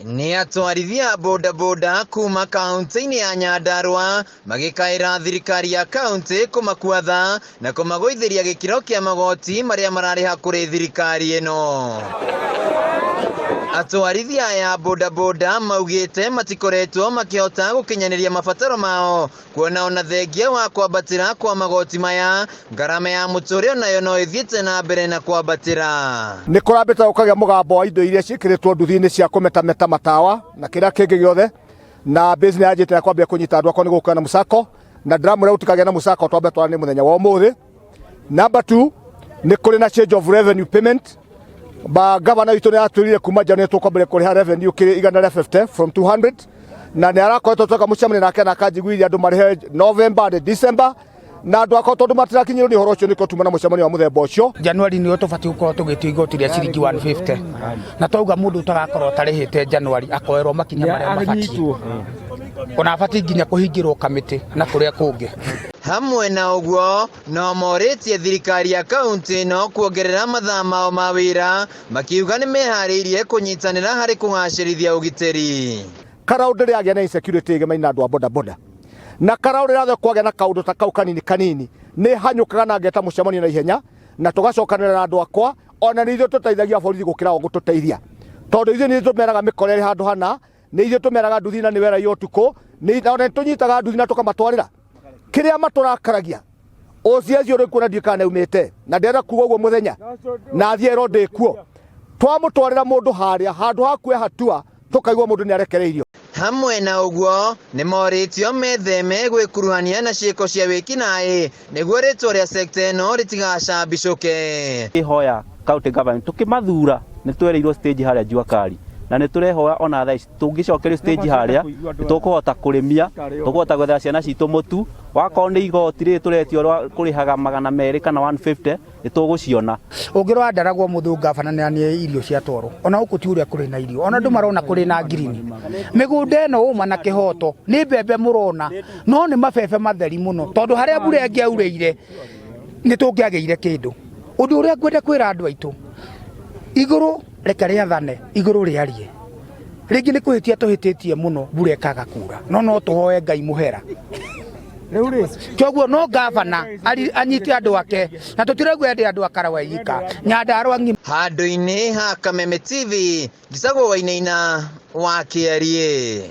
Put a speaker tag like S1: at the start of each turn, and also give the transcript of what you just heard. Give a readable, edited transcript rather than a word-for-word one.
S1: Ni atwarithia bodaboda kuma kaunti-ini ya Nyandarua magikaira thirikari ya kaunti kumakuatha na kumagoitheria gikiro kia magoti maria marariha kuri thirikari ino. Atwarithia ya bodaboda maugite matikoretwo makihota gukinyaniria mabataro mao kuona ona thengia wa kwambatira kwa magoti maya ngarama ya muturire nayo no ithiite na mbere na kwambatira.
S2: Ni kurambita ukagia mugambo wa indo iria cikiritwo nduthi-ini cia kumetameta matawa na kiria kingi giothe na business yajite ya kwambia kunyita andu akwa ni gukana musako na ndramura utikagia na musako twambe twarane muthenya wa umuthi. Number 2 ni kuri na change of revenue payment. Ba governor witu ni atwirire kuma January tukwambire kuriha revenue kiri igana rĩa 50 from 200 na ni arakoretwo tweka mucemani nake na kanjiguiria andu marihe November and December na andu akorwo tondu matirakinyirwo ni horo ucio niko tuma na mucemani wa muthemba ucio.
S3: January ni tubati gukorwo tugitio igoti rĩa ciringi 150 na twauga mundu utagakorwo tarihite January akoerwo makinya maria mabati ona abati nginya kuhingirwo kamiti na kuria kungi.
S1: Hamwe na uguo no moritie thirikari ya kaunti no kuongerera mathaa mao ma wira makiuga ni mehariirie kunyitanira hari kugacirithia ugiteri.
S2: Karaundu ria agia na insecurity gema-ini andu a bodaboda na karaundu rathe kwagĩa na kaundu ta kau kanini ni hanyukaga na ngeta mucemanio na ihenya na tugacokanira na andu akwa ona ni ithuĩ tũteithagia borithi gũkĩra o gũtũteithia tondu ithuĩ ni tumeraga mĩkora ĩrĩ handũ hana ni ithuĩ tumeraga nduthi na nĩ wera yotuko ni ona tunyitaga nduthi na tukamatwarĩra kiria maturakaragia ocio uri kuona ndikana umite na ndera kuga uguo muthenya na thie ro ndikuo twamutwarira mundu haria handu hakue hatua tukaigwa mundu ni arekereirio.
S1: Hamwe na uguo ni moritio metheme gwikuruhania na ciiko cia wiki nae niguo ritwa ria sector ino ritigacambicuke.
S4: Ihoya county government tukimathura ni twereirwo stage haria Juakari na ni turehoya ona thaa ici tungicokerio stage haria tukuhota kurimia tukuhota gwethera ciana citu mutu wakorwo ni igoti ri turetio kurihaga 200 kana 150 ni tuguciona.
S3: Ungirwa ndaragwo muthu gavana ni irio cia toro ona uku ti uria kuri na irio ona ndu marona kuri na green migunda eno uma na kihoto ni mbembe murona no ni mabebe matheri muno tondu haria mbura ngiaurire ni tungiageire kindu undu uria ngwenda kwira andu aitu iguru reka riathane iguru riarie ringi ni kuhitia tuhititie muno mbura ikaga kura no tuhoe Ngai muhera Kyoguo no gavana anyite andu ake na tutiregwa andu akarawa yika Nyandarua ng'ima.
S1: Handu-ini ha Kameme TV Ndisagwo Wainaina wa Kiarie.